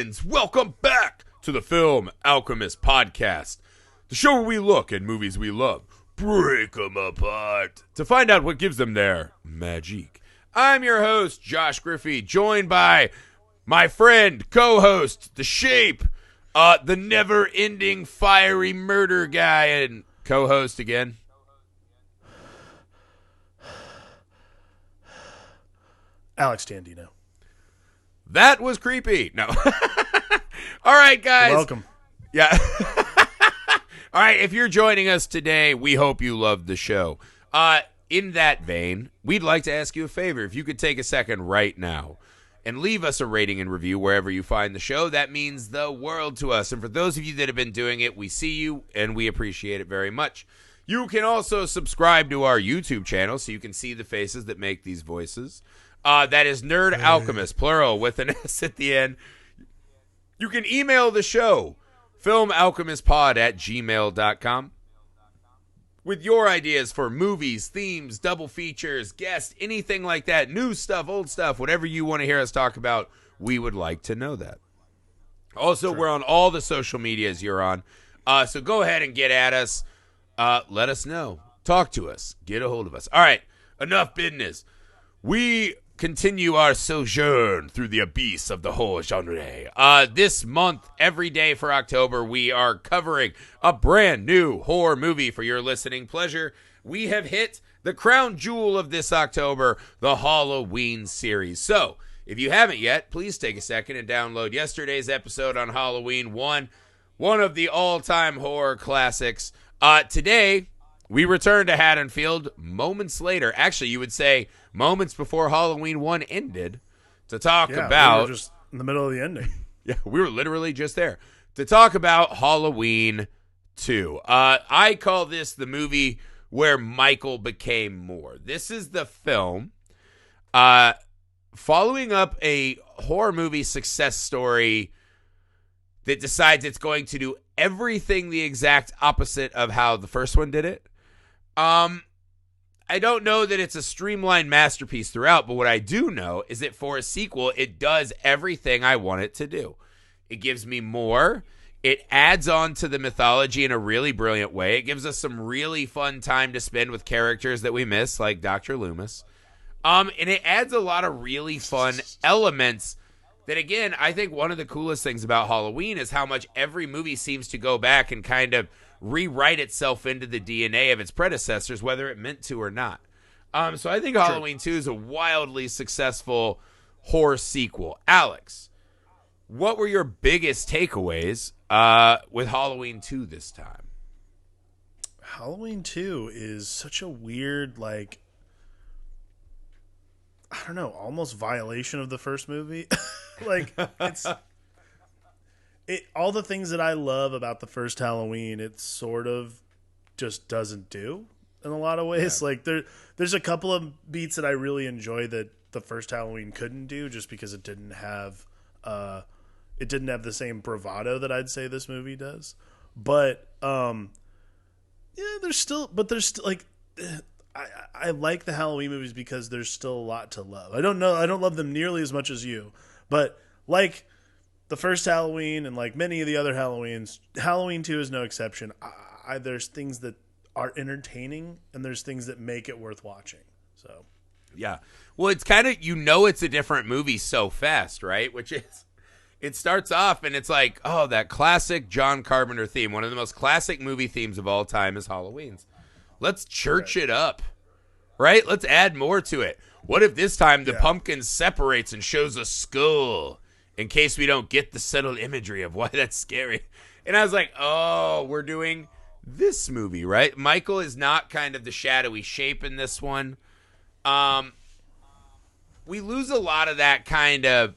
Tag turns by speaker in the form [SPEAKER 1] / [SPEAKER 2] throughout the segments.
[SPEAKER 1] friends, welcome back to the Film Alchemist podcast, the show where we look at movies we love, break them apart, to find out what gives them their magique. I'm your host, Josh Griffey, joined by my friend, co-host, The Shape, the never-ending fiery murder guy, and co-host again.
[SPEAKER 2] Alex Dandino.
[SPEAKER 1] That was creepy. No. All right, guys.
[SPEAKER 2] You're welcome.
[SPEAKER 1] Yeah. All right, if you're joining us today, we hope you loved the show. In that vein, we'd like to ask you a favor. If you could take a second right now and leave us a rating and review wherever you find the show, that means the world to us. And for those of you that have been doing it, we see you and we appreciate it very much. You can also subscribe to our YouTube channel so you can see the faces that make these voices. That is Nerd Alchemist, plural, with an S at the end. You can email the show, filmalchemistpod@gmail.com, with your ideas for movies, themes, double features, guests, anything like that, new stuff, old stuff, whatever you want to hear us talk about, we would like to know that. Also, We're on all the social medias you're on, so go ahead and get at us. Let us know. Talk to us. Get a hold of us. All right, enough business. We continue our sojourn through the abyss of the horror genre. This month, every day for October, we are covering a brand new horror movie for your listening pleasure. We have hit the crown jewel of this October, the Halloween series. So, if you haven't yet, please take a second and download yesterday's episode on Halloween 1, one of the all-time horror classics. Today, we return to Haddonfield moments later. Actually, you would say moments before Halloween 1 ended to talk about...
[SPEAKER 2] we were just in the middle of the ending.
[SPEAKER 1] Yeah, we were literally just there. To talk about Halloween 2. I call this the movie where Michael became more. This is the film following up a horror movie success story that decides it's going to do everything the exact opposite of how the first one did it. I don't know that it's a streamlined masterpiece throughout, but what I do know is that for a sequel, it does everything I want it to do. It gives me more. It adds on to the mythology in a really brilliant way. It gives us some really fun time to spend with characters that we miss, like Dr. Loomis. And it adds a lot of really fun elements that, again, I think one of the coolest things about Halloween is how much every movie seems to go back and kind of rewrite itself into the DNA of its predecessors, whether it meant to or not. So I think Halloween 2 is a wildly successful horror sequel. Alex, what were your biggest takeaways with Halloween 2 this time?
[SPEAKER 2] Halloween 2 is such a weird, I don't know, almost violation of the first movie. All the things that I love about the first Halloween, it sort of just doesn't do in a lot of ways. Yeah. There's a couple of beats that I really enjoy that the first Halloween couldn't do, just because it didn't have the same bravado that I'd say this movie does. But there's still I like the Halloween movies because there's still a lot to love. I don't love them nearly as much as you, but the first Halloween and like many of the other Halloweens, Halloween 2 is no exception. There's things that are entertaining and there's things that make it worth watching. So,
[SPEAKER 1] yeah. Well, it's kind of, it's a different movie so fast, right? Which is, it starts off and it's like, oh, that classic John Carpenter theme. One of the most classic movie themes of all time is Halloween's. Let's church it up, right? Let's add more to it. What if this time the pumpkin separates and shows a skull? In case we don't get the subtle imagery of why that's scary. And I was like, oh, we're doing this movie, right? Michael is not kind of the shadowy shape in this one. We lose a lot of that kind of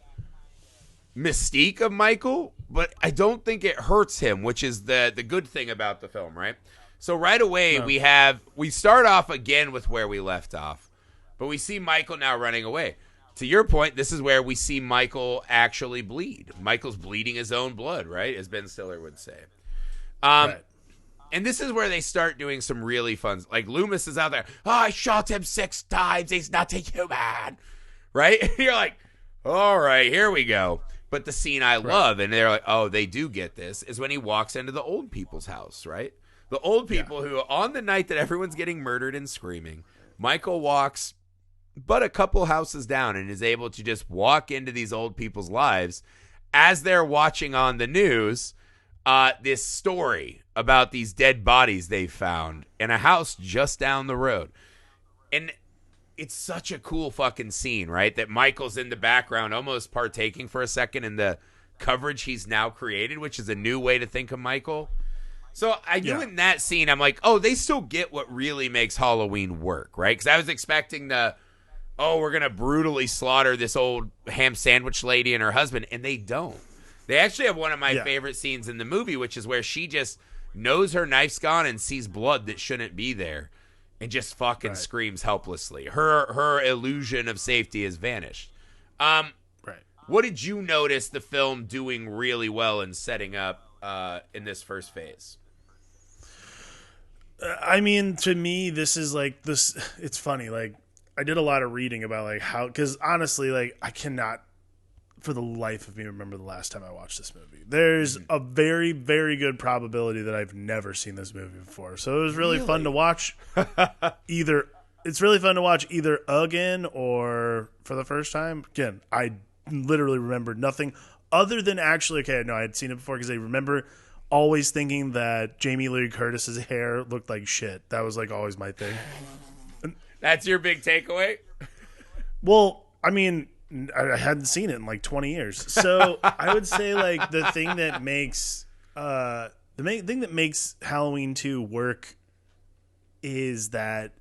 [SPEAKER 1] mystique of Michael, but I don't think it hurts him, which is the good thing about the film, right? So right away, we start off again with where we left off, but we see Michael now running away. To your point, this is where we see Michael actually bleed. Michael's bleeding his own blood, right? As Ben Stiller would say. Right. And this is where they start doing some really fun, like Loomis is out there. Oh, I shot him 6 times. He's not a human. Right? You're like, all right, here we go. But the scene I love, and they're like, oh, they do get this, is when he walks into the old people's house, right? The old people who, on the night that everyone's getting murdered and screaming, Michael walks but a couple houses down and is able to just walk into these old people's lives as they're watching on the news this story about these dead bodies they found in a house just down the road. And it's such a cool fucking scene, right? That Michael's in the background almost partaking for a second in the coverage he's now created, which is a new way to think of Michael. So I knew in that scene, I'm like, oh, they still get what really makes Halloween work, right? Because I was expecting we're going to brutally slaughter this old ham sandwich lady and her husband, and they don't. They actually have one of my favorite scenes in the movie, which is where she just knows her knife's gone and sees blood that shouldn't be there and just fucking screams helplessly. Her illusion of safety has vanished. What did you notice the film doing really well in setting up in this first phase?
[SPEAKER 2] I mean, to me, this is like this. It's funny. Like, I did a lot of reading about like how, because honestly, like I cannot, for the life of me, remember the last time I watched this movie. There's a very, very good probability that I've never seen this movie before. So it was really fun to watch. It's really fun to watch either again or for the first time. Again, I literally remember nothing other than actually, okay, no, I had seen it before because I remember always thinking that Jamie Lee Curtis's hair looked like shit. That was like always my thing.
[SPEAKER 1] That's your big takeaway?
[SPEAKER 2] Well, I mean, I hadn't seen it in like 20 years. So I would say like the thing that makes Halloween 2 work is that,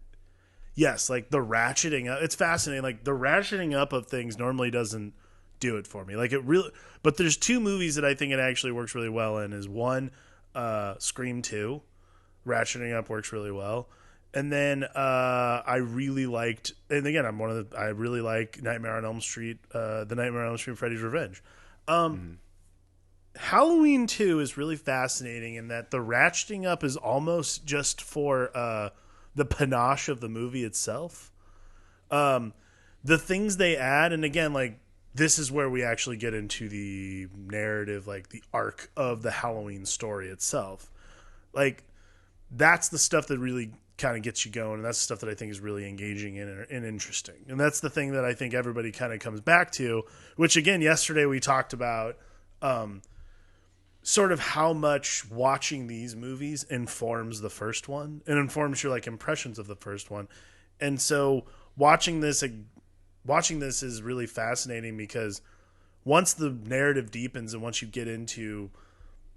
[SPEAKER 2] yes, like the ratcheting up, it's fascinating. Like the ratcheting up of things normally doesn't do it for me. Like it really, but there's two movies that I think it actually works really well in. Is one, Scream 2, ratcheting up works really well. And then I really liked, and again, I really like Nightmare on Elm Street, the Nightmare on Elm Street, Freddy's Revenge. Halloween 2 is really fascinating in that the ratcheting up is almost just for the panache of the movie itself. The things they add, and again, like this is where we actually get into the narrative, like the arc of the Halloween story itself. Like that's the stuff that really kind of gets you going, and that's the stuff that I think is really engaging and interesting. And that's the thing that I think everybody kind of comes back to, which again, yesterday we talked about sort of how much watching these movies informs the first one and informs your like impressions of the first one. And so watching this is really fascinating because once the narrative deepens and once you get into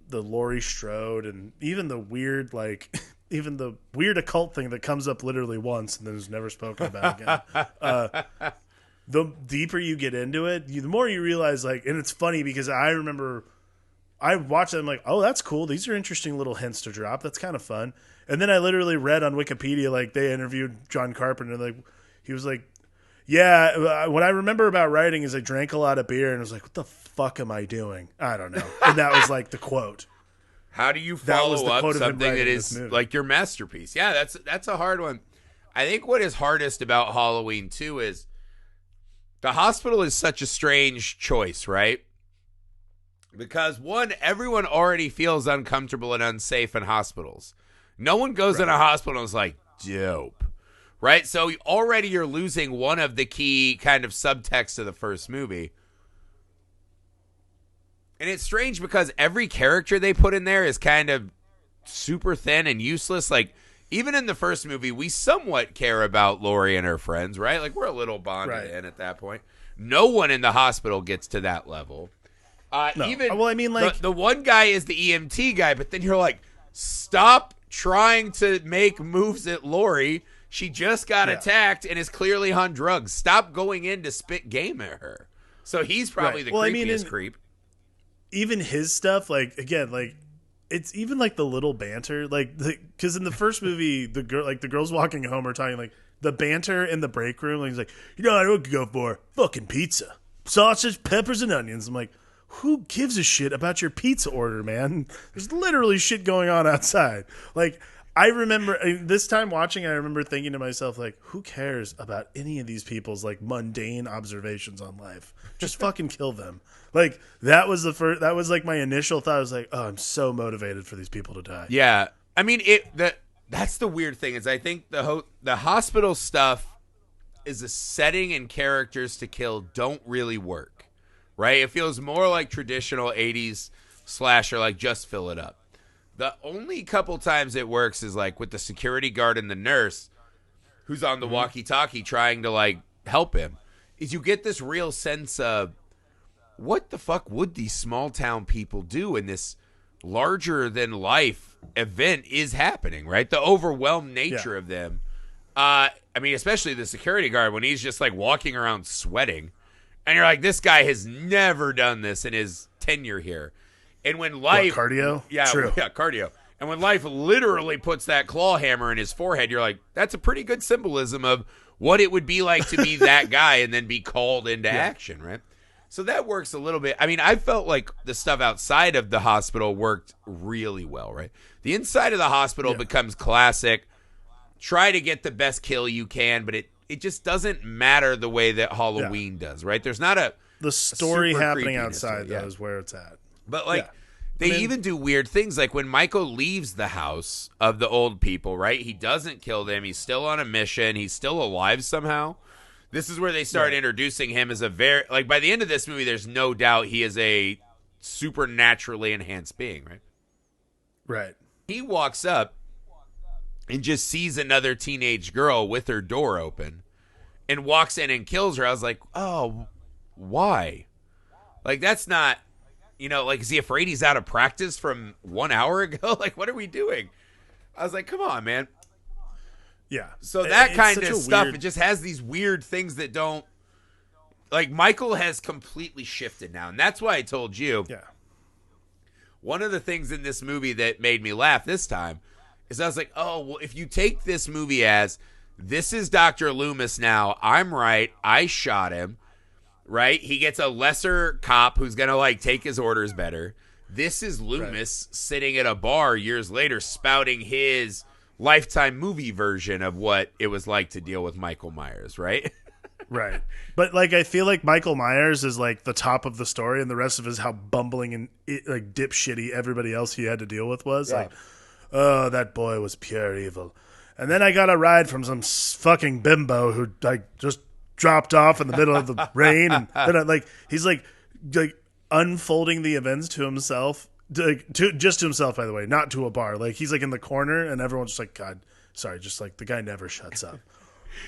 [SPEAKER 2] the Laurie Strode and even the weird even the weird occult thing that comes up literally once and then is never spoken about again. The deeper you get into it, the more you realize, like, and it's funny because I remember I watched it, I'm like, oh, that's cool. These are interesting little hints to drop. That's kind of fun. And then I literally read on Wikipedia, like, they interviewed John Carpenter, like, he was like, yeah, what I remember about writing is I drank a lot of beer and I was like, what the fuck am I doing? I don't know. And that was like the quote.
[SPEAKER 1] How do you follow up something that is like your masterpiece? Yeah, that's a hard one. I think what is hardest about Halloween 2 is the hospital is such a strange choice, right? Because one, everyone already feels uncomfortable and unsafe in hospitals. No one goes in a hospital and is like, dope. Right? So already you're losing one of the key kind of subtext of the first movie. And it's strange because every character they put in there is kind of super thin and useless. Like, even in the first movie, we somewhat care about Laurie and her friends, right? Like, we're a little bonded in at that point. No one in the hospital gets to that level.
[SPEAKER 2] No.
[SPEAKER 1] Even
[SPEAKER 2] well, I mean, like
[SPEAKER 1] the one guy is the EMT guy, but then you're like, stop trying to make moves at Laurie. She just got attacked and is clearly on drugs. Stop going in to spit game at her. So he's probably the creepiest creep.
[SPEAKER 2] Even his stuff, like, again, like, it's even like the little banter, like, because in the first movie, the girls walking home are talking, like, the banter in the break room. Like, he's like, you know what I would go for? Fucking pizza, sausage, peppers, and onions. I'm like, who gives a shit about your pizza order, man? There's literally shit going on outside. Like, I remember this time watching, I remember thinking to myself, like, who cares about any of these people's like mundane observations on life? Just fucking kill them. Like, that was that was like my initial thought. I was like, oh, I'm so motivated for these people to die.
[SPEAKER 1] Yeah. I mean, that's the weird thing is I think the hospital stuff is a setting and characters to kill don't really work, right? It feels more like traditional 80s slasher, like just fill it up. The only couple times it works is like with the security guard and the nurse who's on the walkie-talkie trying to like help him, is you get this real sense of what the fuck would these small town people do in this larger than life event is happening, right? The overwhelmed nature of them. I mean, especially the security guard when he's just like walking around sweating and you're like, this guy has never done this in his tenure here. And when life
[SPEAKER 2] cardio?
[SPEAKER 1] Yeah,
[SPEAKER 2] True.
[SPEAKER 1] Yeah, cardio. And when life literally puts that claw hammer in his forehead, you're like, that's a pretty good symbolism of what it would be like to be that guy and then be called into action, right? So that works a little bit. I mean, I felt like the stuff outside of the hospital worked really well, right? The inside of the hospital becomes classic. Try to get the best kill you can, but it just doesn't matter the way that Halloween does, right? There's not
[SPEAKER 2] the story happening outside, though, is where it's at.
[SPEAKER 1] But, like, they even do weird things. Like, when Michael leaves the house of the old people, right? He doesn't kill them. He's still on a mission. He's still alive somehow. This is where they start introducing him as a very... Like, by the end of this movie, there's no doubt he is a supernaturally enhanced being, right?
[SPEAKER 2] Right.
[SPEAKER 1] He walks up and just sees another teenage girl with her door open and walks in and kills her. I was like, oh, why? Like, that's not... You know, like, is he afraid he's out of practice from 1 hour ago? Like, what are we doing? I was like, come on, man.
[SPEAKER 2] Yeah.
[SPEAKER 1] So that kind of stuff, it just has these weird things that don't... Like, Michael has completely shifted now. And that's why I told you.
[SPEAKER 2] Yeah.
[SPEAKER 1] One of the things in this movie that made me laugh this time is I was like, oh, well, if you take this movie as, this is Dr. Loomis now. I'm right. I shot him. Right? He gets a lesser cop who's going to, like, take his orders better. This is Loomis sitting at a bar years later spouting his Lifetime movie version of what it was like to deal with Michael Myers, right?
[SPEAKER 2] Right. But, like, I feel like Michael Myers is, like, the top of the story, and the rest of it is how bumbling and, like, dipshitty everybody else he had to deal with was. Yeah. Like, oh, that boy was pure evil. And then I got a ride from some fucking bimbo who, like, just dropped off in the middle of the rain, and then like he's like unfolding the events to himself, just to himself, by the way, not to a bar. Like, he's like in the corner, and everyone's just like, God, sorry, just like the guy never shuts up.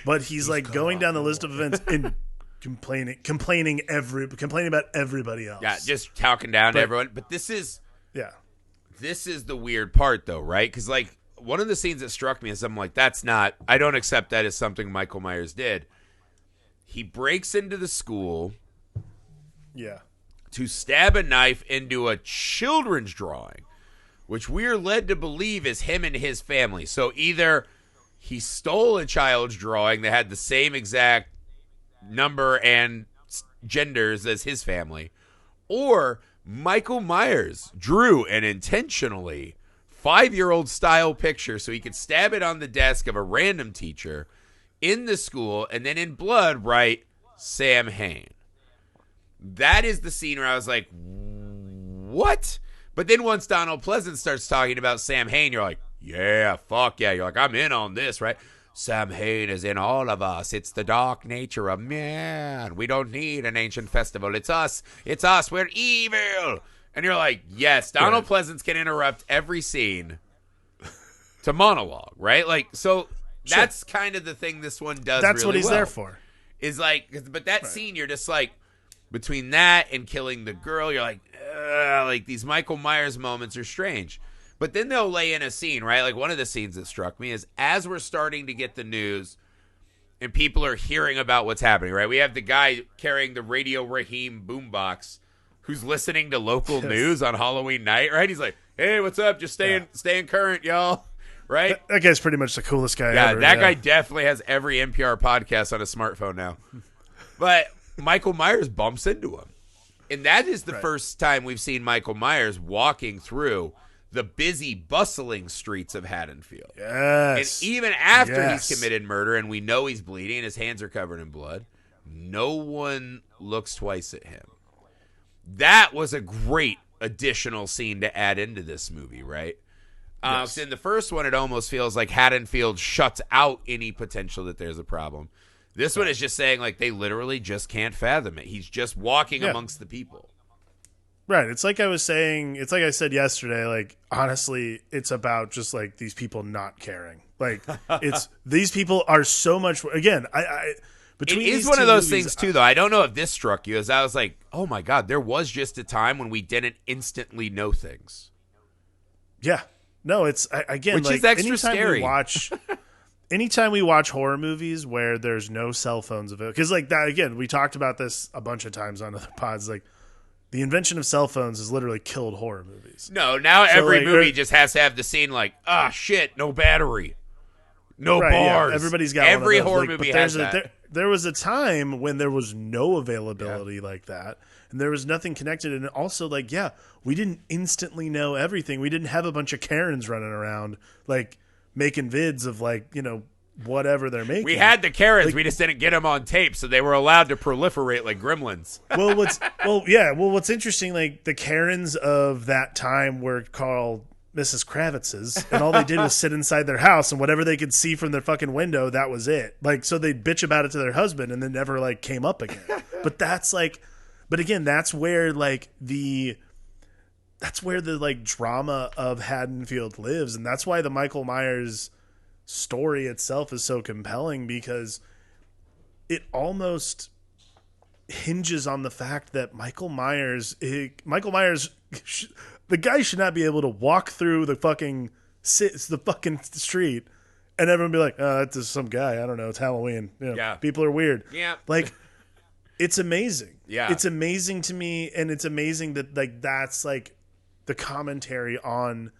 [SPEAKER 2] But he's like going down the list of events and complaining about everybody else.
[SPEAKER 1] Yeah, just talking down to everyone. But this is the weird part, though, right? Because like one of the scenes that struck me is I'm like, I don't accept that as something Michael Myers did. He breaks into the school to stab a knife into a children's drawing, which we're led to believe is him and his family. So either he stole a child's drawing that had the same exact number and genders as his family, or Michael Myers drew an intentionally 5-year-old style picture so he could stab it on the desk of a random teacher in the school, and then in blood write Samhain. That is the scene where I was like, what? But then once Donald Pleasance starts talking about Samhain, you're like, yeah, fuck yeah. You're like, I'm in on this, right? Samhain is in all of us. It's the dark nature of man. We don't need an ancient festival. It's us. It's us. We're evil. And you're like, yes, Donald Pleasance can interrupt every scene to monologue, right? Like, so... Sure. That's kind of the thing this one does.
[SPEAKER 2] That's
[SPEAKER 1] really
[SPEAKER 2] what he's
[SPEAKER 1] well,
[SPEAKER 2] there for.
[SPEAKER 1] Is like, but that scene, you're just like, between that and killing the girl, you're like these Michael Myers moments are strange. But then they'll lay in a scene, right? Like one of the scenes that struck me is as we're starting to get the news and people are hearing about what's happening, right? We have the guy carrying the Radio Raheem boombox who's listening to local news on Halloween night, right? He's like, hey, what's up? Just staying current, y'all. Right?
[SPEAKER 2] That guy's pretty much the coolest guy ever.
[SPEAKER 1] That guy definitely has every NPR podcast on a smartphone now. But Michael Myers bumps into him. And that is the first time we've seen Michael Myers walking through the busy, bustling streets of Haddonfield.
[SPEAKER 2] Yes.
[SPEAKER 1] And even after he's committed murder and we know he's bleeding and his hands are covered in blood, no one looks twice at him. That was a great additional scene to add into this movie, right? Yes. In the first one, it almost feels like Haddonfield shuts out any potential that there's a problem. This one is just saying, like, they literally just can't fathom it. He's just walking amongst the people.
[SPEAKER 2] Right. It's like I was saying, it's like I said yesterday, like, honestly, it's about just, like, these people not caring. Like, it's, these people are so much, again, between
[SPEAKER 1] it is
[SPEAKER 2] these
[SPEAKER 1] one of those
[SPEAKER 2] movies,
[SPEAKER 1] things, too, though. I don't know if this struck you, as I was like, oh, my God, there was just a time when we didn't instantly know things.
[SPEAKER 2] Yeah. No, it's, again,
[SPEAKER 1] which
[SPEAKER 2] like,
[SPEAKER 1] is extra
[SPEAKER 2] anytime
[SPEAKER 1] scary.
[SPEAKER 2] Anytime we watch horror movies where there's no cell phones available, because, like, that, again, we talked about this a bunch of times on other pods, like, the invention of cell phones has literally killed horror movies.
[SPEAKER 1] No, now every movie just has to have the scene like, shit, no battery, no bars. Yeah,
[SPEAKER 2] everybody's got
[SPEAKER 1] every
[SPEAKER 2] one of those.
[SPEAKER 1] horror movie has that.
[SPEAKER 2] There was a time when there was no availability like that, and there was nothing connected. And also, like, we didn't instantly know everything. We didn't have a bunch of Karens running around, like, making vids of, like, you know, whatever they're making.
[SPEAKER 1] We had the Karens, like, we just didn't get them on tape, so they were allowed to proliferate like gremlins.
[SPEAKER 2] What's interesting, like, the Karens of that time were called Mrs. Kravitz's, and all they did was sit inside their house, and whatever they could see from their fucking window, that was it. Like, so they'd bitch about it to their husband, and then never, like, came up again. But that's like, but again, that's where the like drama of Haddonfield lives, and that's why the Michael Myers story itself is so compelling, because it almost hinges on the fact that Michael Myers, the guy should not be able to walk through the fucking street and everyone be like, oh, that's just some guy. I don't know. It's Halloween. You know, people are weird.
[SPEAKER 1] Yeah.
[SPEAKER 2] Like, it's amazing.
[SPEAKER 1] Yeah.
[SPEAKER 2] It's amazing to me. And it's amazing that, like, that's like the commentary on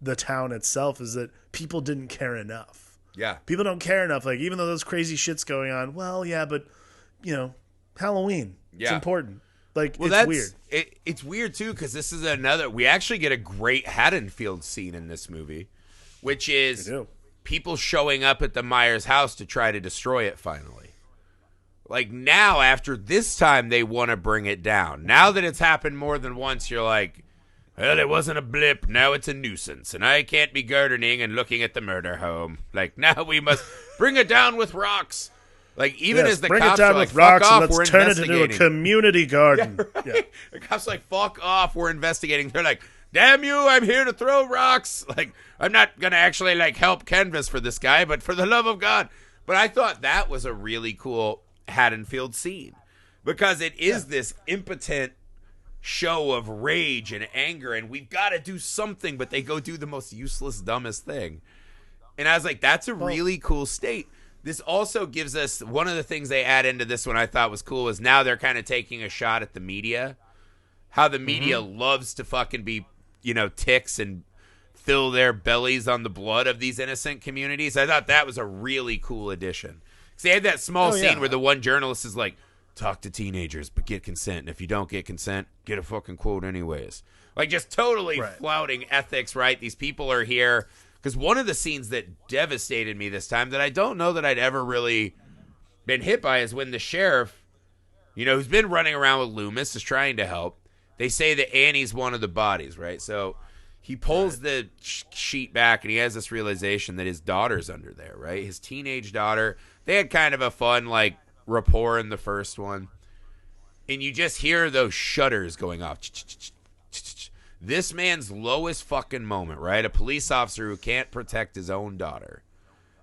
[SPEAKER 2] the town itself, is that people didn't care enough.
[SPEAKER 1] Yeah.
[SPEAKER 2] People don't care enough. Like, even though those crazy shit's going on, well, yeah, but, you know, Halloween. Yeah. It's important. Like, well, it's weird.
[SPEAKER 1] It's weird, too, because this is we actually get a great Haddonfield scene in this movie, which is people showing up at the Myers house to try to destroy it finally. Like, now, after this time, they want to bring it down. Now that it's happened more than once, you're like, well, it wasn't a blip. Now it's a nuisance, and I can't be gardening and looking at the murder home. Like, now we must bring it down with rocks. Like, even as the cops are like, fuck off, we're investigating. Let's turn it into
[SPEAKER 2] a community garden.
[SPEAKER 1] Yeah, right. The cops are like, fuck off, we're investigating. They're like, damn you, I'm here to throw rocks. Like, I'm not going to actually, like, help canvas for this guy, but for the love of God. But I thought that was a really cool Haddonfield scene, because it is this impotent show of rage and anger, and we've got to do something, but they go do the most useless, dumbest thing. And I was like, that's a really cool state. This also gives us, one of the things they add into this one I thought was cool is now they're kind of taking a shot at the media. How the media loves to fucking be, you know, ticks and fill their bellies on the blood of these innocent communities. I thought that was a really cool addition. Because they had that small scene where the one journalist is like, talk to teenagers, but get consent. And if you don't get consent, get a fucking quote anyways. Like, just totally flouting ethics, right? These people are here. Because one of the scenes that devastated me this time that I don't know that I'd ever really been hit by is when the sheriff, you know, who's been running around with Loomis, is trying to help. They say that Annie's one of the bodies, right? So he pulls the sheet back and he has this realization that his daughter's under there, right? His teenage daughter. They had kind of a fun, like, rapport in the first one. And you just hear those shutters going off. This man's lowest fucking moment, right? A police officer who can't protect his own daughter.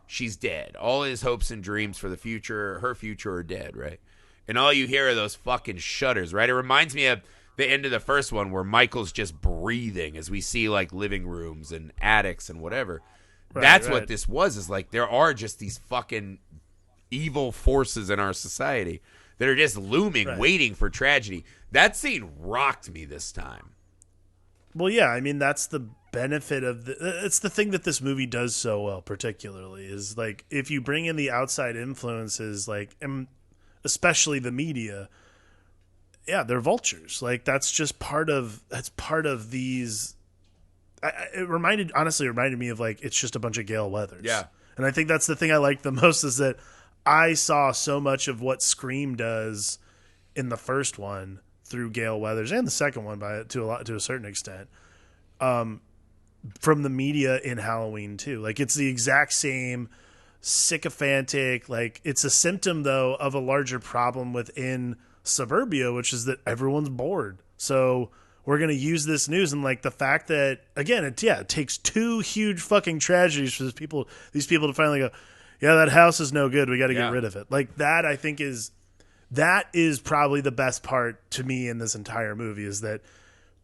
[SPEAKER 1] She's dead. All his hopes and dreams for the future, her future, are dead, right? And all you hear are those fucking shutters, right? It reminds me of the end of the first one where Michael's just breathing as we see, like, living rooms and attics and whatever. That's what this was, is like there are just these fucking evil forces in our society that are just looming, waiting for tragedy. That scene rocked me this time.
[SPEAKER 2] Well, yeah, I mean, that's the benefit of it's the thing that this movie does so well, particularly, is like if you bring in the outside influences, like, and especially the media, they're vultures. Like, that's part of these it honestly reminded me of like it's just a bunch of Gale Weathers.
[SPEAKER 1] Yeah.
[SPEAKER 2] And I think that's the thing I like the most is that I saw so much of what Scream does in the first one through Gale Weathers and the second one to a certain extent from the media in Halloween too. Like it's the exact same sycophantic, like it's a symptom though of a larger problem within suburbia, which is that everyone's bored. So we're going to use this news, and like the fact that again, it takes two huge fucking tragedies for these people to finally go, yeah, that house is no good. We got to get rid of it. Like that, I think is probably the best part to me in this entire movie is that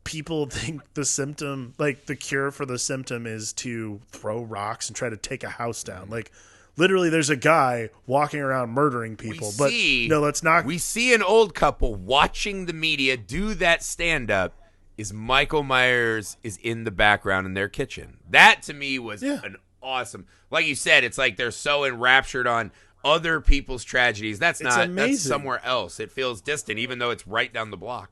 [SPEAKER 2] people think the symptom, like the cure for the symptom is to throw rocks and try to take a house down. Like literally there's a guy walking around murdering people, no, let's not.
[SPEAKER 1] We see an old couple watching the media do that stand up is Michael Myers is in the background in their kitchen. That to me was an awesome, like you said, it's like they're so enraptured on other people's tragedies. That's somewhere else. It feels distant, even though it's right down the block.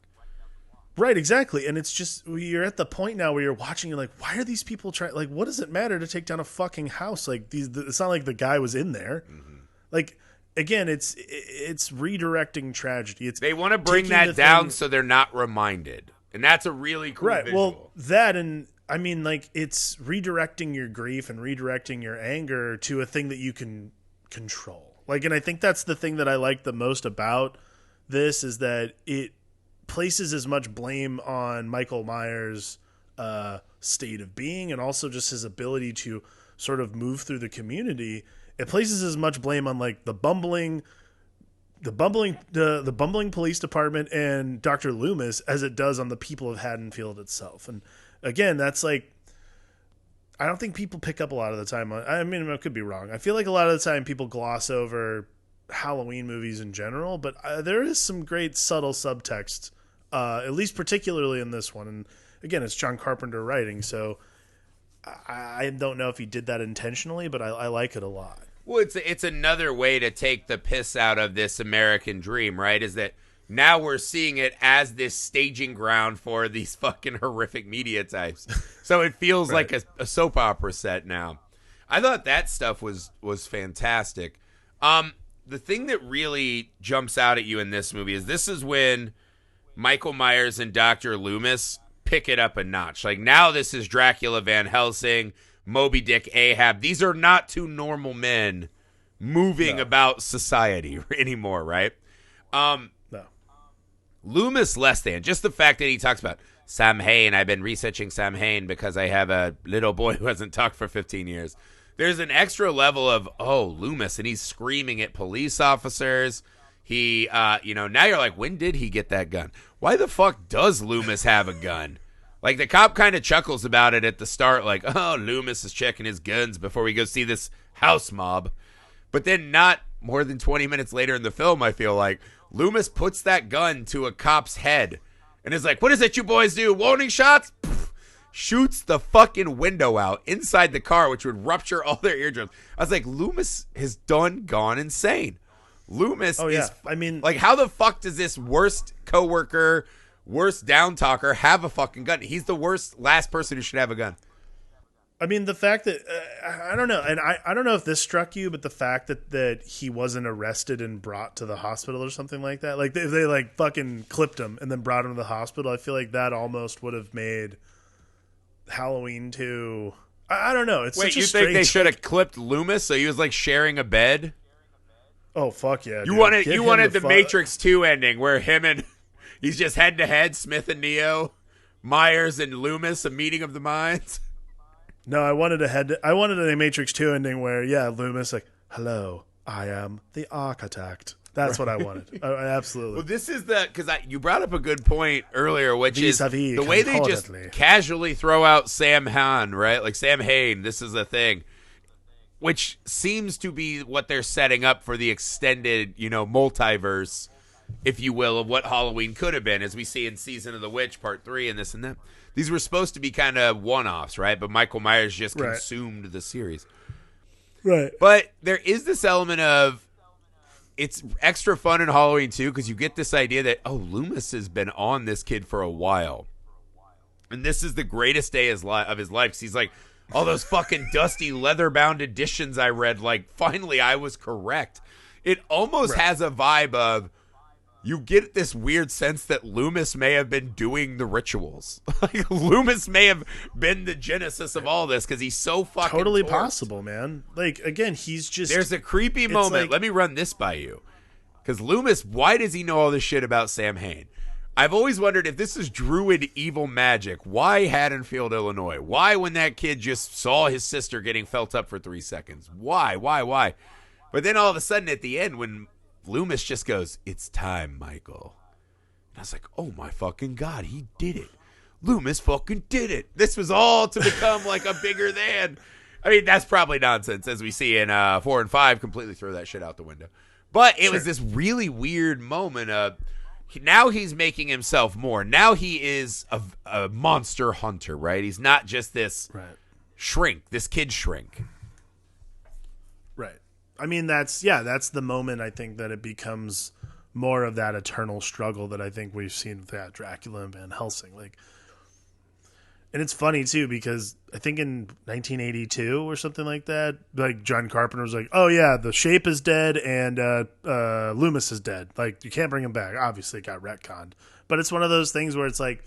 [SPEAKER 2] Right, exactly. And it's just, you're at the point now where you're watching, you're like, why are these people trying, like, what does it matter to take down a fucking house? Like, it's not like the guy was in there. Mm-hmm. Like, again, it's redirecting tragedy. They
[SPEAKER 1] want to bring that down so they're not reminded. And that's a really cool visual.
[SPEAKER 2] Well, that, and I mean, like, it's redirecting your grief and redirecting your anger to a thing that you can control. Like, and I think that's the thing that I like the most about this is that it places as much blame on Michael Myers' state of being and also just his ability to sort of move through the community. It places as much blame on like the bumbling police department and Dr. Loomis as it does on the people of Haddonfield itself. And again, that's like, I don't think people pick up a lot of the time. I mean, I could be wrong. I feel like a lot of the time people gloss over Halloween movies in general, but there is some great subtle subtext, at least particularly in this one. And again, it's John Carpenter writing, so I don't know if he did that intentionally, but I like it a lot.
[SPEAKER 1] Well, it's another way to take the piss out of this American dream, right? Is that now we're seeing it as this staging ground for these fucking horrific media types. So it feels like a soap opera set now. I thought that stuff was fantastic. The thing that really jumps out at you in this movie is when Michael Myers and Dr. Loomis pick it up a notch. Like now this is Dracula, Van Helsing, Moby Dick, Ahab. These are not two normal men moving about society anymore, right? No. Loomis less than. Just the fact that he talks about Samhain. I've been researching Samhain because I have a little boy who hasn't talked for 15 years. There's an extra level of, Loomis, and he's screaming at police officers. He, now you're like, when did he get that gun? Why the fuck does Loomis have a gun? Like, the cop kind of chuckles about it at the start, like, Loomis is checking his guns before we go see this house mob. But then not more than 20 minutes later in the film, I feel like, Loomis puts that gun to a cop's head and is like, what is it you boys do? Warning shots? Pfft, shoots the fucking window out inside the car, which would rupture all their eardrums. I was like, Loomis has gone insane. Loomis is, I mean, like, how the fuck does this worst coworker, worst down talker have a fucking gun? He's the last person who should have a gun.
[SPEAKER 2] I mean, the fact that I don't know, and I don't know if this struck you, but the fact that he wasn't arrested and brought to the hospital or something like that, like if they like fucking clipped him and then brought him to the hospital, I feel like that almost would have made Halloween 2. I don't know. It's
[SPEAKER 1] Wait, you think they should have clipped Loomis so he was like sharing a bed?
[SPEAKER 2] Oh fuck yeah!
[SPEAKER 1] You wanted the Matrix 2 ending where he's just head to head, Smith and Neo, Myers and Loomis, a meeting of the minds.
[SPEAKER 2] No, I wanted a Matrix 2 ending where Loomis like, hello, I am the architect. That's what I wanted. Absolutely.
[SPEAKER 1] Well, this is because you brought up a good point earlier, which is the way they just casually throw out Samhain, right? Like Samhain, this is a thing. Which seems to be what they're setting up for the extended, multiverse, if you will, of what Halloween could have been, as we see in Season of the Witch, Part 3, and this and that. These were supposed to be kind of one-offs, right? But Michael Myers just consumed the series.
[SPEAKER 2] Right.
[SPEAKER 1] But there is this element of, it's extra fun in Halloween, too, because you get this idea that, Loomis has been on this kid for a while. And this is the greatest day of his life. 'Cause he's like, all those fucking dusty leather-bound editions I read, like, finally I was correct. It almost has a vibe of, you get this weird sense that Loomis may have been doing the rituals. Like, Loomis may have been the genesis of all this because he's so fucking
[SPEAKER 2] totally
[SPEAKER 1] torched.
[SPEAKER 2] possible, man. Like, again, he's just...
[SPEAKER 1] There's a creepy moment.
[SPEAKER 2] like-
[SPEAKER 1] Let me run this by you. Because Loomis, why does he know all this shit about Samhain? I've always wondered if this is druid evil magic. Why Haddonfield, Illinois? Why when that kid just saw his sister getting felt up for 3 seconds? Why? But then all of a sudden at the end when Loomis just goes, "It's time, Michael." And I was like, oh my fucking God, he did it. Loomis fucking did it. This was all to become like a bigger than. I mean, that's probably nonsense, as we see in 4 and 5, completely throw that shit out the window. But it was this really weird moment of, now he's making himself more. Now he is a monster hunter, right? He's not just this shrink, this kid shrink.
[SPEAKER 2] Right. I mean, that's the moment I think that it becomes more of that eternal struggle that I think we've seen with that Dracula and Van Helsing. Like, and it's funny too, because I think in 1982 or something like that, like John Carpenter was like, "Oh yeah, the Shape is dead and Loomis is dead. Like, you can't bring him back." Obviously, it got retconned, but it's one of those things where it's like,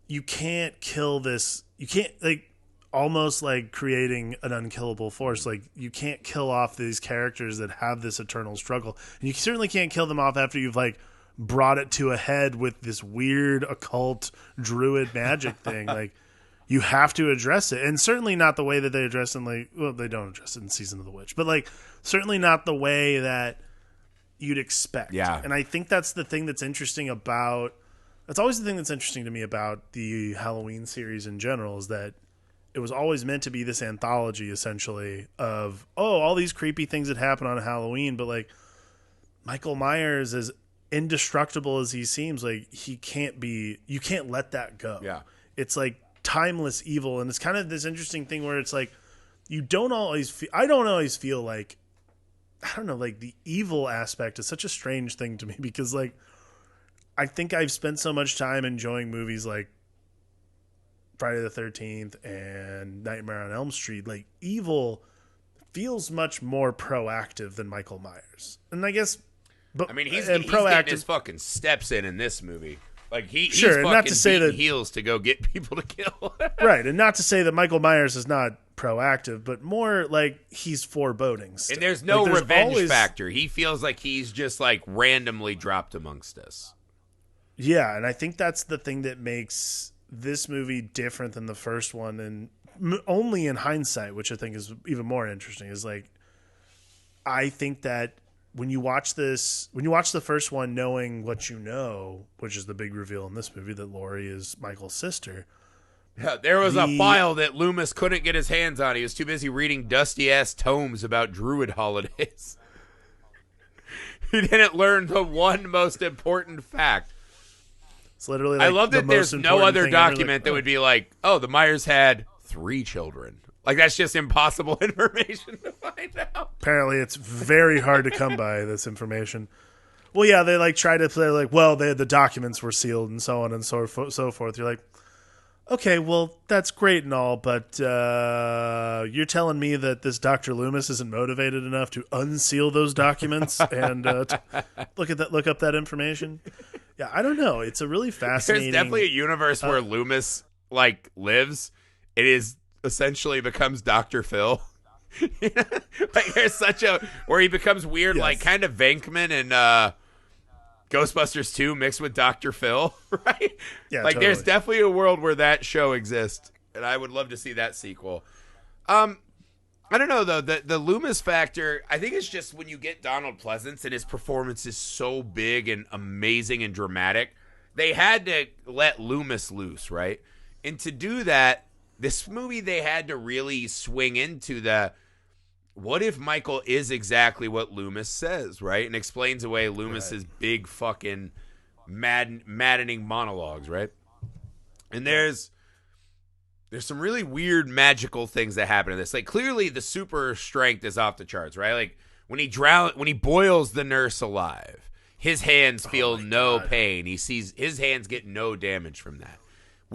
[SPEAKER 2] you can't kill this. You can't, like, almost like creating an unkillable force. Like, you can't kill off these characters that have this eternal struggle, and you certainly can't kill them off after you've like brought it to a head with this weird occult druid magic thing. Like, you have to address it, and certainly not the way that they address it in, like, well, they don't address it in Season of the Witch, but like certainly not the way that you'd expect.
[SPEAKER 1] Yeah.
[SPEAKER 2] And I think that's the thing that's interesting about, that's always the thing that's interesting to me about the Halloween series in general, is that it was always meant to be this anthology essentially of, oh, all these creepy things that happen on Halloween, but like Michael Myers is indestructible as he seems, like, he can't be, you can't let that go.
[SPEAKER 1] Yeah.
[SPEAKER 2] It's like timeless evil, and it's kind of this interesting thing where it's like, you don't always feel, I don't always feel like, I don't know, like, the evil aspect is such a strange thing to me, because like, I think I've spent so much time enjoying movies like Friday the 13th and Nightmare on Elm Street. Like, evil feels much more proactive than Michael Myers, and I guess, but
[SPEAKER 1] I mean, he's
[SPEAKER 2] proactive,
[SPEAKER 1] getting his fucking steps in this movie. Like, he's
[SPEAKER 2] and
[SPEAKER 1] fucking
[SPEAKER 2] not to say
[SPEAKER 1] beating
[SPEAKER 2] that
[SPEAKER 1] heels to go get people to kill.
[SPEAKER 2] right, and not to say that Michael Myers is not proactive, but more like he's foreboding stuff.
[SPEAKER 1] And there's no
[SPEAKER 2] like,
[SPEAKER 1] revenge factor. He feels like he's just like randomly dropped amongst us.
[SPEAKER 2] Yeah, and I think that's the thing that makes this movie different than the first one, and only in hindsight, which I think is even more interesting, is like, I think that when you watch this, when you watch the first one knowing what you know, which is the big reveal in this movie that Laurie is Michael's sister.
[SPEAKER 1] Yeah, there was a file that Loomis couldn't get his hands on. He was too busy reading dusty-ass tomes about druid holidays. He didn't learn the one most important fact.
[SPEAKER 2] It's literally like,
[SPEAKER 1] I love that there's no other document that would be like, oh, the Myers had 3 children. Like, that's just impossible information to find out.
[SPEAKER 2] Apparently, it's very hard to come by this information. Well, yeah, they like try to play like, well, the documents were sealed and so on and so forth. You're like, okay, well, that's great and all, but you're telling me that this Dr. Loomis isn't motivated enough to unseal those documents and look up that information? Yeah, I don't know. It's a really fascinating.
[SPEAKER 1] There's definitely a universe where Loomis like lives. It is essentially becomes Dr. Phil. Like, there's such a where he becomes weird, like kind of Venkman and Ghostbusters 2 mixed with Dr. Phil, right?
[SPEAKER 2] Yeah,
[SPEAKER 1] like
[SPEAKER 2] totally.
[SPEAKER 1] There's definitely a world where that show exists, and I would love to see that sequel. I don't know though. The Loomis factor, I think it's just when you get Donald Pleasance and his performance is so big and amazing and dramatic, they had to let Loomis loose, right? And to do that, this movie, they had to really swing into the, what if Michael is exactly what Loomis says, right? And explains away Loomis's big fucking maddening monologues, right? And there's some really weird magical things that happen in this. Like, clearly the super strength is off the charts, right? Like, when he boils the nurse alive, his hands feel no pain. He sees his hands get no damage from that.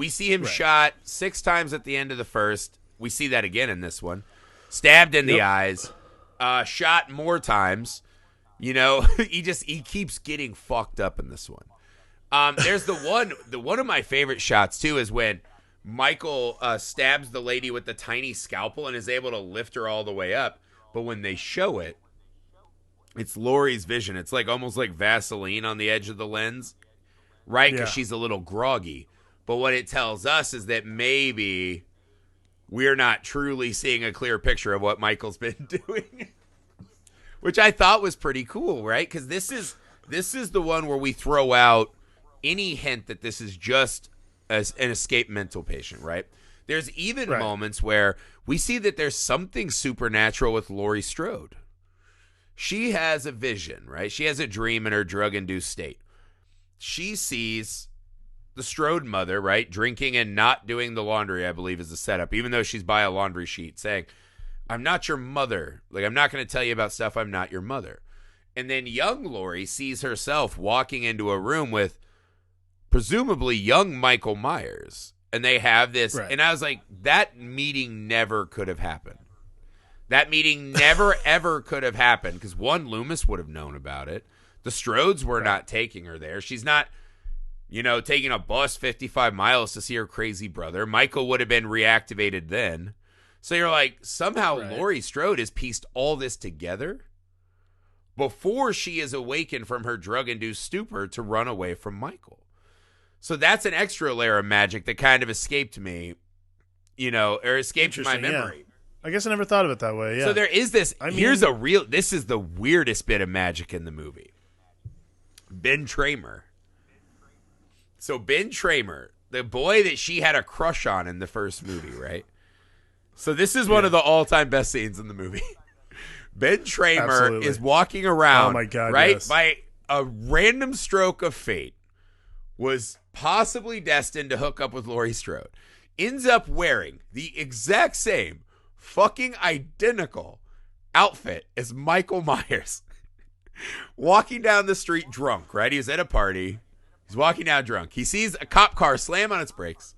[SPEAKER 1] We see him
[SPEAKER 2] Right.
[SPEAKER 1] shot 6 times at the end of the first. We see that again in this one. Stabbed in the eyes. Shot more times. You know, he keeps getting fucked up in this one. There's one of my favorite shots too is when Michael stabs the lady with the tiny scalpel and is able to lift her all the way up. But when they show it, it's Laurie's vision. It's like almost like Vaseline on the edge of the lens, right? Because she's a little groggy. But what it tells us is that maybe we're not truly seeing a clear picture of what Michael's been doing, which I thought was pretty cool, right? Because this is the one where we throw out any hint that this is just an escaped mental patient, right? There's even moments where we see that there's something supernatural with Laurie Strode. She has a vision, right? She has a dream in her drug-induced state. She sees the Strode mother, right, drinking and not doing the laundry, I believe, is the setup, even though she's by a laundry sheet saying, I'm not your mother. Like, I'm not going to tell you about stuff. I'm not your mother. And then young Laurie sees herself walking into a room with presumably young Michael Myers. And they have this. Right. And I was like, that meeting never could have happened. That meeting never, ever could have happened because, one, Loomis would have known about it. The Strodes were not taking her there. She's not, taking a bus 55 miles to see her crazy brother. Michael would have been reactivated then. So you're like, somehow Laurie Strode has pieced all this together before she is awakened from her drug-induced stupor to run away from Michael. So that's an extra layer of magic that kind of escaped me, or escaped my memory.
[SPEAKER 2] Yeah. I guess I never thought of it that way, yeah.
[SPEAKER 1] So there is this, this is the weirdest bit of magic in the movie. Ben Tramer. So Ben Tramer, the boy that she had a crush on in the first movie, right? So this is one of the all-time best scenes in the movie. Ben Tramer is walking around, right? Yes. By a random stroke of fate, was possibly destined to hook up with Laurie Strode. Ends up wearing the exact same fucking identical outfit as Michael Myers. Walking down the street drunk, right? He was at a party. He's walking down drunk. He sees a cop car slam on its brakes.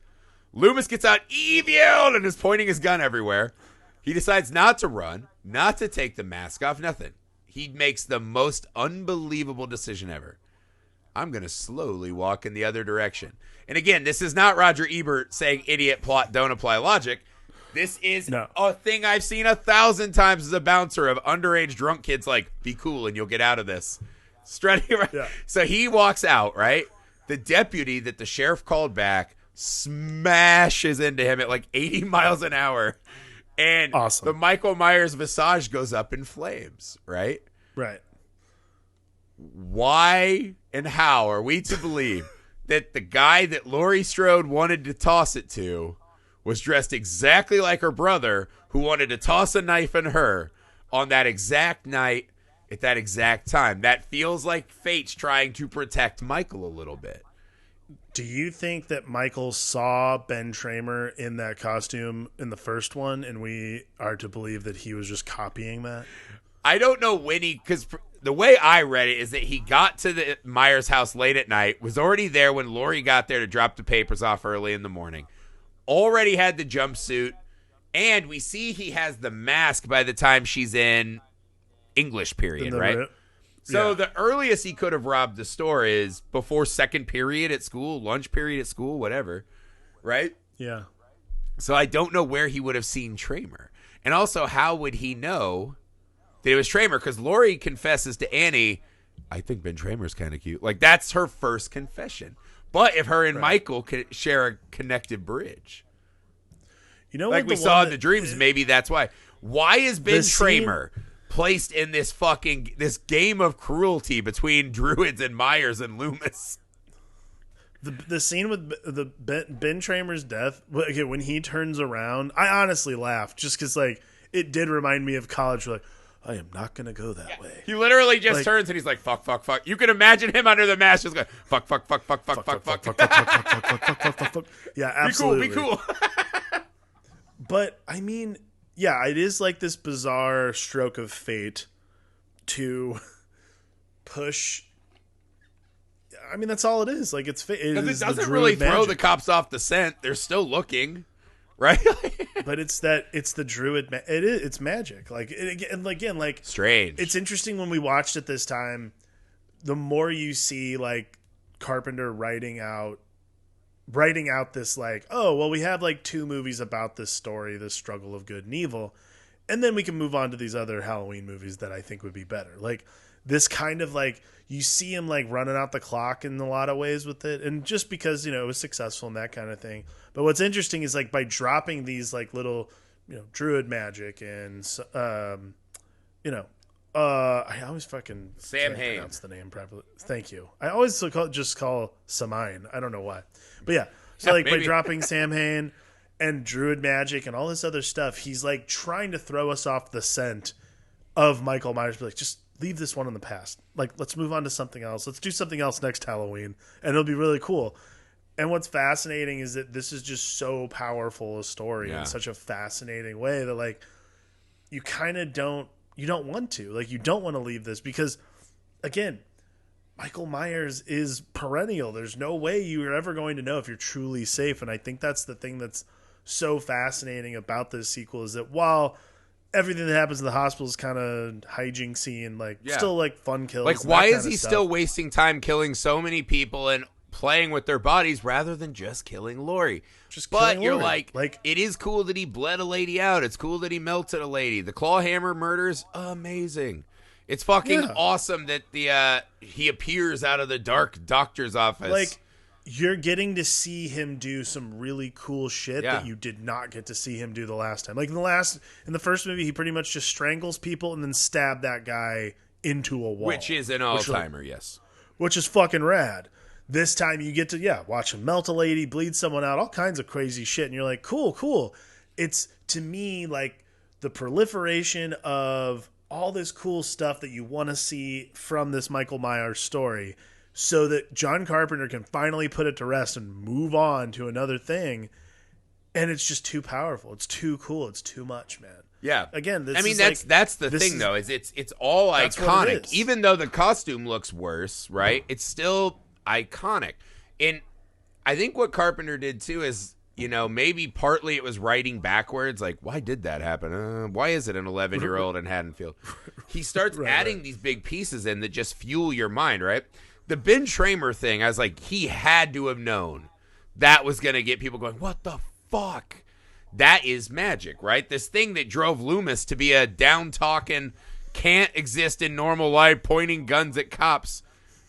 [SPEAKER 1] Loomis gets out evil and is pointing his gun everywhere. He decides not to run, not to take the mask off, nothing. He makes the most unbelievable decision ever. I'm going to slowly walk in the other direction. And again, this is not Roger Ebert saying idiot plot, don't apply logic. This is a thing I've seen 1,000 times as a bouncer of underage drunk kids like, be cool and you'll get out of this. Strutting around. Yeah. So he walks out, right? The deputy that the sheriff called back smashes into him at like 80 miles an hour. And the Michael Myers visage goes up in flames, right?
[SPEAKER 2] Right.
[SPEAKER 1] Why and how are we to believe that the guy that Laurie Strode wanted to toss it to was dressed exactly like her brother who wanted to toss a knife in her on that exact night at that exact time? That feels like fate's trying to protect Michael a little bit.
[SPEAKER 2] Do you think that Michael saw Ben Tramer in that costume in the first one and we are to believe that he was just copying that?
[SPEAKER 1] I don't know when because the way I read it is that he got to the Myers house late at night, was already there when Laurie got there to drop the papers off early in the morning, already had the jumpsuit, and we see he has the mask by the time she's in English period, right? So the earliest he could have robbed the store is before second period at school, lunch period at school, whatever, right?
[SPEAKER 2] Yeah.
[SPEAKER 1] So I don't know where he would have seen Tramer. And also, how would he know that it was Tramer? Because Laurie confesses to Annie, I think Ben Tramer's kind of cute. Like, that's her first confession. But if her and Michael could share a connected bridge, like we saw in the dreams, maybe that's why. Why is Ben Tramer placed in this game of cruelty between druids and Myers and Loomis?
[SPEAKER 2] The scene with the Ben Tramer's death, when he turns around, I honestly laughed just because it did remind me of college. Like, I am not going to go that way.
[SPEAKER 1] He literally just turns and he's like, fuck, fuck, fuck. You can imagine him under the mask just going, fuck, fuck, fuck, fuck, fuck, fuck, fuck, fuck, fuck.
[SPEAKER 2] Yeah, absolutely.
[SPEAKER 1] Be cool.
[SPEAKER 2] But, I mean, yeah, it is like this bizarre stroke of fate to push I mean, that's all it is. Like, it
[SPEAKER 1] Because
[SPEAKER 2] is
[SPEAKER 1] it doesn't
[SPEAKER 2] the
[SPEAKER 1] really
[SPEAKER 2] druid
[SPEAKER 1] throw
[SPEAKER 2] magic.
[SPEAKER 1] the cops off the scent. They're still looking, right?
[SPEAKER 2] But it's the druid. It's magic. Like, and again, like,
[SPEAKER 1] Strange.
[SPEAKER 2] it's interesting when we watched it this time. The more you see, like, Carpenter writing out this, like, oh, well, we have like 2 movies about this story, this struggle of good and evil, and then we can move on to these other Halloween movies that I think would be better. Like, this kind of, like, you see him like running out the clock in a lot of ways with it, and just because, it was successful and that kind of thing. But what's interesting is, like, by dropping these like little, druid magic and I always fucking
[SPEAKER 1] Samhain.
[SPEAKER 2] can't pronounce the name properly. Thank you. I always just call Samhain. I don't know why, but yeah. So like by dropping Samhain and druid magic and all this other stuff, he's like trying to throw us off the scent of Michael Myers. Be like, just leave this one in the past. Like, let's move on to something else. Let's do something else next Halloween, and it'll be really cool. And what's fascinating is that this is just so powerful a story in such a fascinating way that, like, you kind of don't want to. Like, you don't want to leave this because, again, Michael Myers is perennial. There's no way you're ever going to know if you're truly safe. And I think that's the thing that's so fascinating about this sequel is that while everything that happens in the hospital is kind of hijinksy and, like, still, like, fun kills.
[SPEAKER 1] Like, why is he still wasting time killing so many people and playing with their bodies rather than just killing Laurie? But you're like, it is cool that he bled a lady out. It's cool that he melted a lady. The clawhammer murder's amazing. It's fucking awesome that he appears out of the dark doctor's office.
[SPEAKER 2] Like, you're getting to see him do some really cool shit that you did not get to see him do the last time. Like, in the first movie, he pretty much just strangles people and then stab that guy into a wall.
[SPEAKER 1] Which is an all-timer, yes.
[SPEAKER 2] Which is fucking rad. This time you get to, watch him melt a lady, bleed someone out, all kinds of crazy shit. And you're like, cool. It's, to me, like, the proliferation of all this cool stuff that you want to see from this Michael Myers story so that John Carpenter can finally put it to rest and move on to another thing. And it's just too powerful. It's too cool. It's too much, man.
[SPEAKER 1] Yeah.
[SPEAKER 2] Again,
[SPEAKER 1] that's the thing, though, is it's all iconic. Even though the costume looks worse, right? It's still iconic. And I think what Carpenter did too is, maybe partly it was writing backwards. Like, why did that happen? Why is it an 11-year-old in Haddonfield? He starts adding these big pieces in that just fuel your mind, right? The Ben Tramer thing, I was like, he had to have known that was going to get people going, what the fuck? That is magic, right? This thing that drove Loomis to be a down-talking, can't exist in normal life, pointing guns at cops,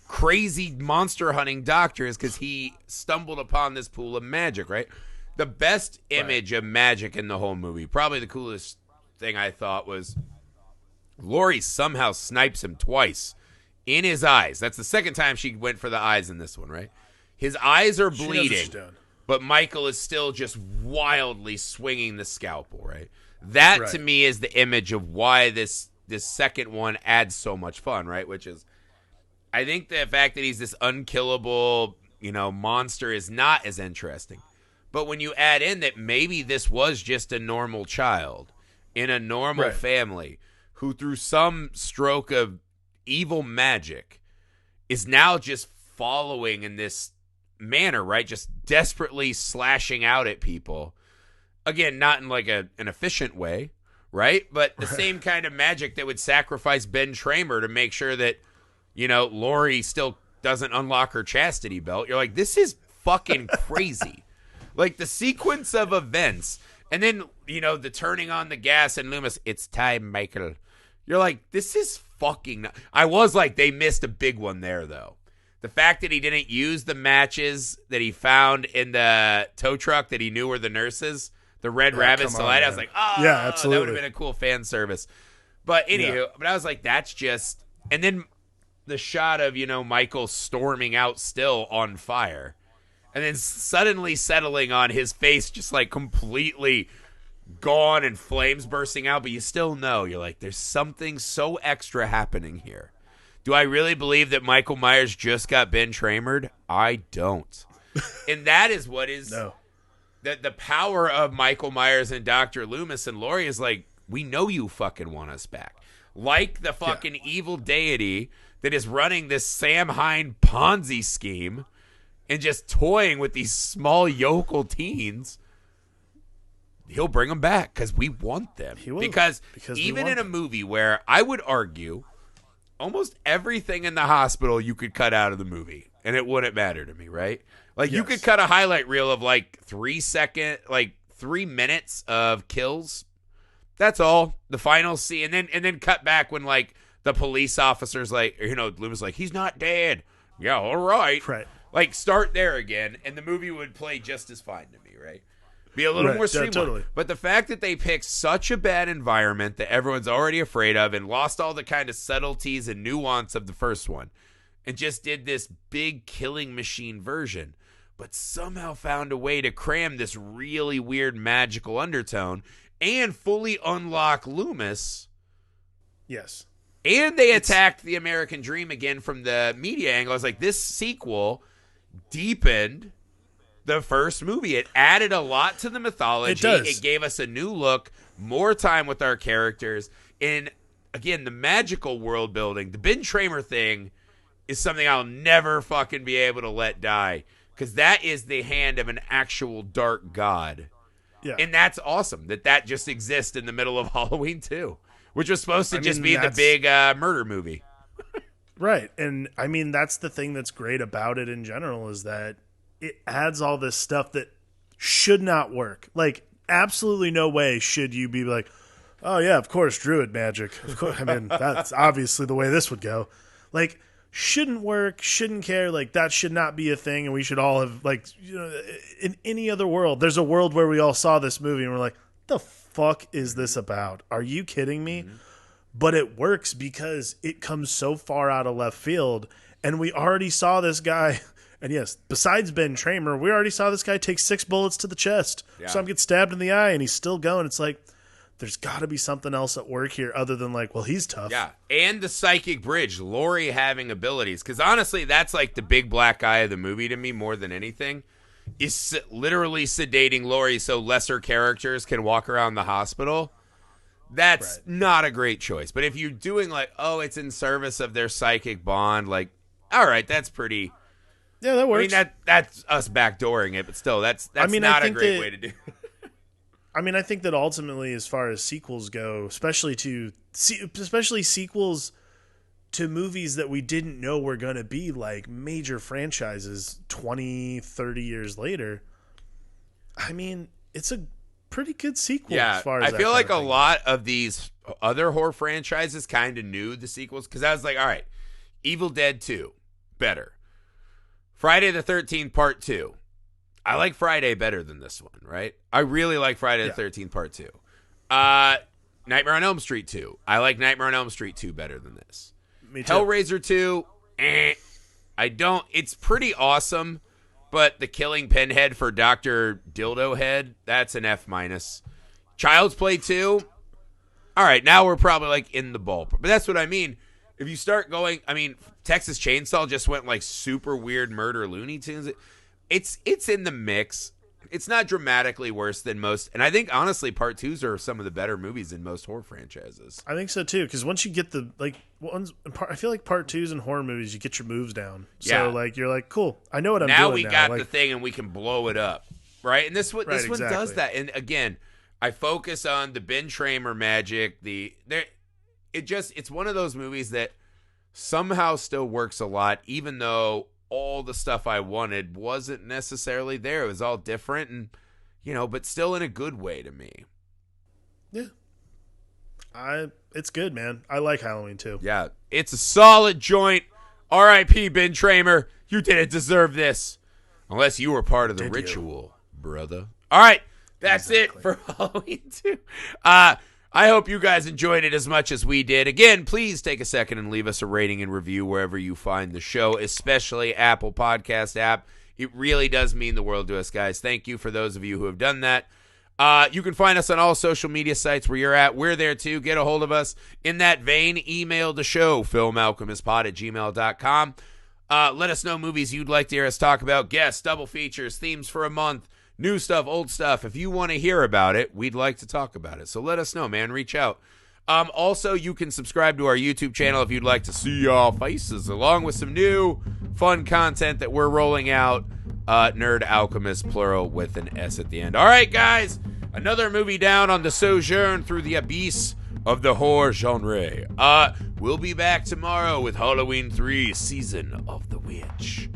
[SPEAKER 1] crazy monster hunting doctor is because he stumbled upon this pool of magic, right? The best image of magic in the whole movie, probably the coolest thing I thought, was Laurie somehow snipes him twice in his eyes. That's the second time she went for the eyes in this one, right? His eyes are bleeding, but Michael is still just wildly swinging the scalpel, right? That to me is the image of why this second one adds so much fun, right? Which is, I think the fact that he's this unkillable, monster is not as interesting. But when you add in that maybe this was just a normal child in a normal family who, through some stroke of evil magic, is now just following in this manner, right? Just desperately slashing out at people. Again, not in like an efficient way, right? But the same kind of magic that would sacrifice Ben Tramer to make sure that, Laurie still doesn't unlock her chastity belt. You're like, this is fucking crazy. Like, the sequence of events, and then, the turning on the gas and Loomis, it's time, Michael. You're like, this is fucking... I was like, they missed a big one there, though. The fact that he didn't use the matches that he found in the tow truck that he knew were the nurses, the red rabbits to light, I was like, oh,
[SPEAKER 2] yeah, absolutely.
[SPEAKER 1] That would have been a cool fan service. But anywho, but I was like, that's just... And then the shot of, Michael storming out still on fire. And then suddenly settling on his face, just like completely gone and flames bursting out. But you still know, you're like, there's something so extra happening here. Do I really believe that Michael Myers just got Ben Tramered? I don't. And that is what is the power of Michael Myers and Dr. Loomis and Laurie is like, we know you fucking want us back. Like the fucking evil deity that is running this Samhain Ponzi scheme and just toying with these small yokel teens, he'll bring them back because we want them.
[SPEAKER 2] He will,
[SPEAKER 1] because
[SPEAKER 2] we
[SPEAKER 1] even
[SPEAKER 2] want
[SPEAKER 1] in a
[SPEAKER 2] them.
[SPEAKER 1] movie where I would argue almost everything in the hospital you could cut out of the movie and it wouldn't matter to me, right? Like you
[SPEAKER 2] Yes.
[SPEAKER 1] could cut a highlight reel of like 3 minutes of kills. That's all. The final scene, and then cut back when like the police officer's like, Loomis like, he's not dead. Yeah, all right.
[SPEAKER 2] Right.
[SPEAKER 1] Like start there again, and the movie would play just as fine to me, right? Be a little
[SPEAKER 2] Right,
[SPEAKER 1] more
[SPEAKER 2] yeah,
[SPEAKER 1] streamlined.
[SPEAKER 2] totally.
[SPEAKER 1] But the fact that they picked such a bad environment that everyone's already afraid of and lost all the kind of subtleties and nuance of the first one and just did this big killing machine version, but somehow found a way to cram this really weird magical undertone and fully unlock Loomis.
[SPEAKER 2] Yes.
[SPEAKER 1] And they attacked the American dream again from the media angle. I was like, this sequel deepened the first movie. It added a lot to the mythology.
[SPEAKER 2] It does.
[SPEAKER 1] It gave us a new look, more time with our characters. And again, the magical world building, the Ben Tramer thing is something I'll never fucking be able to let die. Because that is the hand of an actual dark god.
[SPEAKER 2] Yeah.
[SPEAKER 1] And that's awesome that just exists in the middle of Halloween too, which was supposed to just be the
[SPEAKER 2] that's-
[SPEAKER 1] big murder movie.
[SPEAKER 2] Right. And I mean, that's the thing that's great about it in general is that it adds all this stuff that should not work. Like, absolutely no way should you be like, oh, yeah, of course, druid magic. Of course. I mean, that's obviously the way this would go. Like, shouldn't work, shouldn't care. Like, that should not be a thing. And we should all have, like, in any other world, there's a world where we all saw this movie and we're like, the fuck is this about? Are you kidding me? Mm-hmm. But it works because it comes so far out of left field. And we already saw this guy. And yes, besides Ben Tramer, we already saw this guy take 6 bullets to the chest.
[SPEAKER 1] Yeah.
[SPEAKER 2] Some get stabbed in the eye and he's still going. It's like, there's got to be something else at work here other than like, well, he's tough.
[SPEAKER 1] Yeah, and the psychic bridge, Laurie having abilities. Because honestly, that's like the big black eye of the movie to me more than anything. Is literally sedating Laurie so lesser characters can walk around the hospital. That's not a great choice. But if you're doing like, oh, it's in service of their psychic bond, like, all right, that's pretty...
[SPEAKER 2] Yeah, that works.
[SPEAKER 1] I mean, that's us backdooring it, but still, that's not a great way to do it.
[SPEAKER 2] I mean, I think that ultimately, as far as sequels go, especially sequels to movies that we didn't know were going to be like major franchises 20, 30 years later, I mean, it's a pretty good sequel.
[SPEAKER 1] Yeah,
[SPEAKER 2] as far as
[SPEAKER 1] I feel like a lot of these other horror franchises kind of knew the sequels because I was like, all right, Evil Dead 2, better. Friday the 13th Part 2. I like Friday better than this one, right? I really like Friday the 13th Part 2. Nightmare on Elm Street 2. I like Nightmare on Elm Street 2 better than this.
[SPEAKER 2] Me too.
[SPEAKER 1] Hellraiser 2, I don't. It's pretty awesome, but the killing Pinhead for Dr. Dildo Head, that's an F-. Child's Play 2, all right, now we're probably like in the ballpark. But that's what I mean. If you start going, I mean, Texas Chainsaw just went like super weird murder Looney Tunes. It's in the mix. It's not dramatically worse than most. And I think, honestly, Part 2s are some of the better movies in most horror franchises.
[SPEAKER 2] I think so, too, because once you get the, like, I feel like Part 2s in horror movies, you get your moves down.
[SPEAKER 1] Yeah.
[SPEAKER 2] So, like, you're like, cool, I know what I'm doing
[SPEAKER 1] Now
[SPEAKER 2] now.
[SPEAKER 1] we got
[SPEAKER 2] like,
[SPEAKER 1] the thing and we can blow it up, right? And this one does
[SPEAKER 2] exactly.
[SPEAKER 1] that. And again, I focus on the Ben Tramer magic. It's one of those movies that somehow still works a lot, even though all the stuff I wanted wasn't necessarily there. It was all different and, but still in a good way to me.
[SPEAKER 2] Yeah. It's good, man. I like Halloween too.
[SPEAKER 1] Yeah. It's a solid joint. R.I.P. Ben Tramer. You didn't deserve this. Unless you were part of the ritual, brother. All right. That's it for Halloween 2. I hope you guys enjoyed it as much as we did. Again, please take a second and leave us a rating and review wherever you find the show, especially Apple Podcast app. It really does mean the world to us, guys. Thank you for those of you who have done that. You can find us on all social media sites where you're at. We're there, too. Get a hold of us. In that vein, email the show, filmalchemistpod@gmail.com. Let us know movies you'd like to hear us talk about, guests, double features, themes for a month. New stuff, old stuff. If you want to hear about it, we'd like to talk about it. So let us know, man. Reach out. Also, you can subscribe to our YouTube channel if you'd like to see our faces, along with some new fun content that we're rolling out. Nerd Alchemist, plural, with an S at the end. All right, guys, another movie down on the sojourn through the abyss of the horror genre. We'll be back tomorrow with Halloween 3, Season of the Witch.